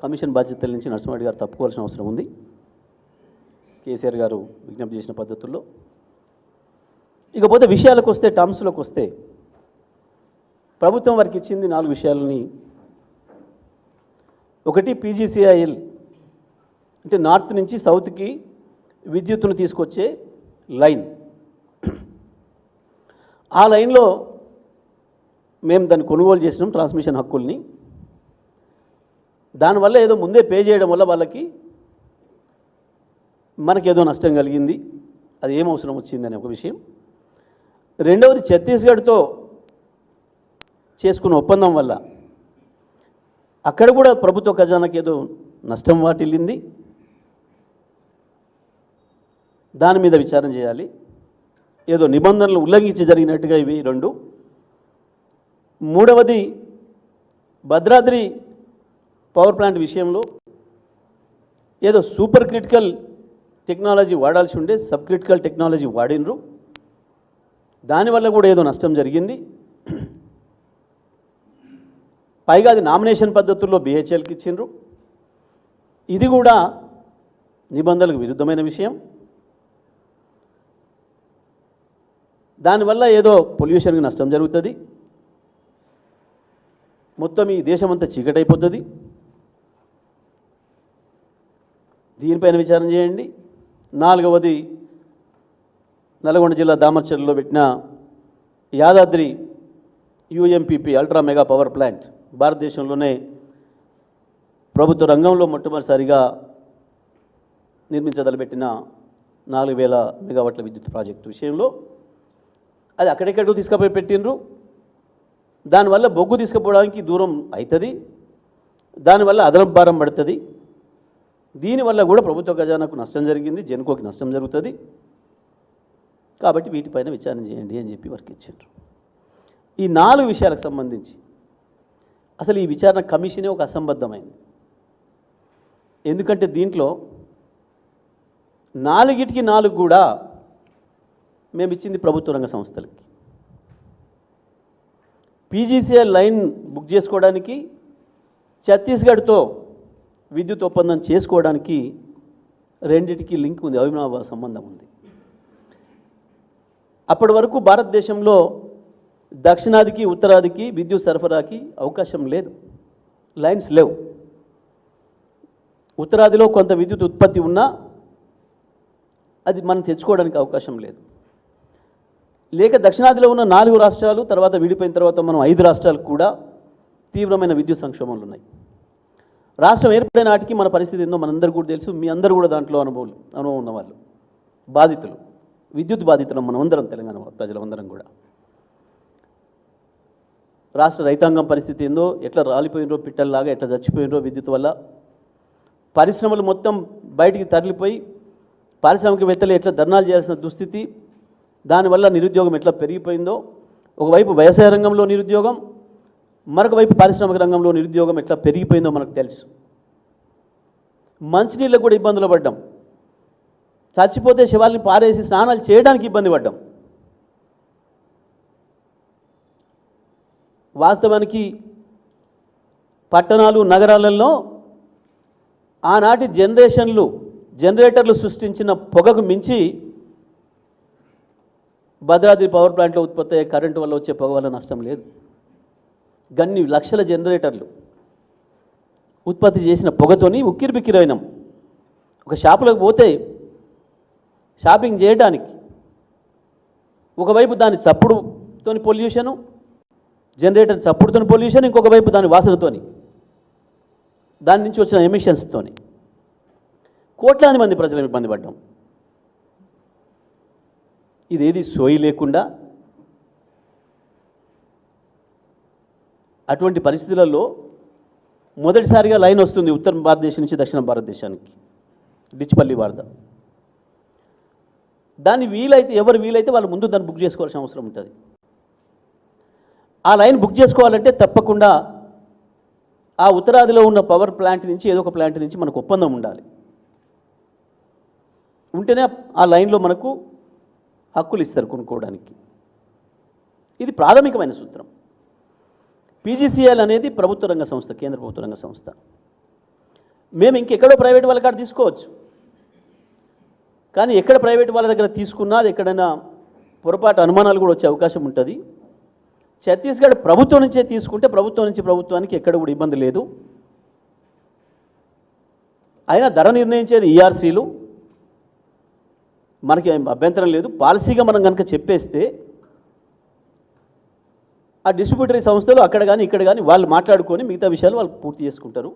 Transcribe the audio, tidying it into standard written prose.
Commission బాధ్యతల నుంచి నరసింహారెడ్డి గారు తప్పుకోవాల్సిన అవసరం ఉంది. కేసీఆర్ గారు విజ్ఞప్తి చేసిన పద్ధతుల్లో. ఇకపోతే విషయాలకు వస్తే, టర్మ్స్లోకి వస్తే, ప్రభుత్వం వారికి ఇచ్చింది 4 విషయాలని. ఒకటి, పీజీసీఐఎల్ అంటే నార్త్ నుంచి సౌత్కి విద్యుత్తును తీసుకొచ్చే లైన్. ఆ లైన్లో మేము దాన్ని కొనుగోలు చేసినాం, ట్రాన్స్మిషన్ హక్కుల్ని. దానివల్ల ఏదో ముందే పే చేయడం వల్ల వాళ్ళకి మనకేదో నష్టం కలిగింది, అది ఏం అవసరం వచ్చిందని ఒక విషయం. రెండవది, ఛత్తీస్గఢ్తో చేసుకున్న ఒప్పందం వల్ల అక్కడ కూడా ప్రభుత్వ ఖజానాకి ఏదో నష్టం వాటిల్లింది, దాని మీద విచారణ చేయాలి. ఏదో నిబంధనలు ఉల్లంఘించి జరిగినట్టుగా ఇవి 2. మూడవది, భద్రాద్రి పవర్ ప్లాంట్ విషయంలో ఏదో సూపర్ క్రిటికల్ టెక్నాలజీ వాడాల్సి ఉండే సబ్ క్రిటికల్ టెక్నాలజీ వాడినరు, దానివల్ల కూడా ఏదో నష్టం జరిగింది. పైగా అది నామినేషన్ పద్ధతుల్లో బిహెచ్ఎల్కి ఇచ్చిండ్రు, ఇది కూడా నిబంధనలకు విరుద్ధమైన విషయం. దానివల్ల ఏదో పొల్యూషన్కి నష్టం జరుగుతుంది, మొత్తం ఈ దేశమంతా చీకటైపోతుంది, దీనిపైన విచారణ చేయండి. 4వది, నల్గొండ జిల్లా దామర్చర్లో పెట్టిన Yadadri UMPP ultra mega power plant భారతదేశంలోనే ప్రభుత్వ రంగంలో మొట్టమొదటిసారిగా నిర్మించదలబెట్టిన 4000 మెగావాట్ల విద్యుత్ ప్రాజెక్టు విషయంలో అది అక్కడెక్కడికి తీసుకుపోయి పెట్టినరు. దానివల్ల బొగ్గు తీసుకుపోవడానికి దూరం అవుతుంది, దానివల్ల అదనపు భారం పడుతుంది, దీనివల్ల కూడా ప్రభుత్వ ఖజానాకు నష్టం జరిగింది, జెన్కోకి నష్టం జరుగుతుంది. కాబట్టి వీటిపైన విచారణ చేయండి అని చెప్పి వారికి ఇచ్చారు. ఈ 4 విషయాలకు సంబంధించి అసలు ఈ విచారణ కమిషనే ఒక అసంబద్ధమైంది. ఎందుకంటే దీంట్లో 4కి 4 కూడా మేము ఇచ్చింది ప్రభుత్వ రంగ సంస్థలకి. పీజీసీఎల్ లైన్ బుక్ చేసుకోవడానికి, ఛత్తీస్గఢ్తో విద్యుత్ ఒప్పందం చేసుకోవడానికి రెండిటికి లింక్ ఉంది, అవినాభావ సంబంధం ఉంది. అప్పటి వరకు భారతదేశంలో దక్షిణాదికి ఉత్తరాదికి విద్యుత్ సరఫరాకి అవకాశం లేదు, లైన్స్ లేవు. ఉత్తరాదిలో కొంత విద్యుత్ ఉత్పత్తి ఉన్నా అది మనం తెచ్చుకోవడానికి అవకాశం లేదు. లేక దక్షిణాదిలో ఉన్న 4 రాష్ట్రాలు తర్వాత విడిపోయిన తర్వాత మనం 5 రాష్ట్రాలకు కూడా తీవ్రమైన విద్యుత్ సంక్షోభంలు ఉన్నాయి. రాష్ట్రం ఏర్పడిన నాటికి మన పరిస్థితి ఏందో మనందరూ కూడా తెలుసు, మీ అందరూ కూడా దాంట్లో అనుభవం ఉన్నవాళ్ళు, బాధితులు, విద్యుత్ బాధితులు మనమందరం, తెలంగాణ ప్రజలందరం కూడా. రాష్ట్ర రైతాంగం పరిస్థితి ఏందో, ఎట్లా రాలిపోయినరో పిట్టల్లాగా, ఎట్లా చచ్చిపోయినరో విద్యుత్ వల్ల. పరిశ్రమలు మొత్తం బయటికి తరలిపోయి పారిశ్రామికవేత్తలు ఎట్లా ధర్నాలు చేయాల్సిన దుస్థితి, దానివల్ల నిరుద్యోగం ఎట్లా పెరిగిపోయిందో, ఒకవైపు వ్యవసాయ రంగంలో నిరుద్యోగం, మరొక వైపు పారిశ్రామిక రంగంలో నిరుద్యోగం ఎట్లా పెరిగిపోయిందో మనకు తెలుసు. మంచినీళ్ళకు కూడా ఇబ్బందులు పడ్డాం, చచ్చిపోతే శవాల్ని పారేసి స్నానాలు చేయడానికి ఇబ్బంది పడ్డాం. వాస్తవానికి పట్టణాలు నగరాలలో ఆనాటి జనరేటర్లు సృష్టించిన పొగకు మించి భద్రాద్రి పవర్ ప్లాంట్లో ఉత్పత్తి అయ్యే కరెంటు వల్ల వచ్చే పొగ వల్ల నష్టం లేదు. గన్ని లక్షల జనరేటర్లు ఉత్పత్తి చేసిన పొగతోని ఉక్కిరిబిక్కిరైనాం. ఒక షాపులకు పోతే షాపింగ్ చేయడానికి ఒకవైపు దాని చప్పుడుతోని పొల్యూషను, జనరేటర్ చప్పుడుతోని పొల్యూషన్, ఇంకొక వైపు దాని వాసనతోని, దాని నుంచి వచ్చిన ఎమిషన్స్తోని కోట్లాది మంది ప్రజలు ఇబ్బంది పడ్డాం. ఇదేది సోయి లేకుండా అటువంటి పరిస్థితులలో మొదటిసారిగా లైన్ వస్తుంది ఉత్తర భారతదేశం నుంచి దక్షిణ భారతదేశానికి, డిచ్పల్లి వార్ద. దాన్ని ఎవరు వీలైతే వాళ్ళు ముందు దాన్ని బుక్ చేసుకోవాల్సిన అవసరం ఉంటుంది. ఆ లైన్ బుక్ చేసుకోవాలంటే తప్పకుండా ఆ ఉత్తరాదిలో ఉన్న పవర్ ప్లాంట్ నుంచి ఏదో ఒక ప్లాంట్ నుంచి మనకు ఒప్పందం ఉండాలి. ఉంటేనే ఆ లైన్లో మనకు హక్కులు ఇస్తారు కొనుక్కోవడానికి. ఇది ప్రాథమికమైన సూత్రం. పీజీసీఎల్ అనేది ప్రభుత్వ రంగ సంస్థ, కేంద్ర ప్రభుత్వ రంగ సంస్థ. మేము ఇంకెక్కడో ప్రైవేట్ వాళ్ళ కాడ తీసుకోవచ్చు, కానీ ఎక్కడ ప్రైవేట్ వాళ్ళ దగ్గర తీసుకున్నా అది ఎక్కడైనా పొరపాటు అనుమానాలు కూడా వచ్చే అవకాశం ఉంటుంది. ఛత్తీస్గఢ్ ప్రభుత్వం నుంచే తీసుకుంటే ప్రభుత్వం నుంచి ప్రభుత్వానికి ఎక్కడ కూడా ఇబ్బంది లేదు. అయినా ధర నిర్ణయించేది ఈఆర్సీలు, మనకి అభ్యంతరం లేదు. పాలసీగా మనం కనుక చెప్పేస్తే ఆ డిస్ట్రిబ్యూటరీ సంస్థలు అక్కడ కానీ ఇక్కడ కానీ వాళ్ళు మాట్లాడుకొని మిగతా విషయాలు వాళ్ళు పూర్తి చేసుకుంటారు.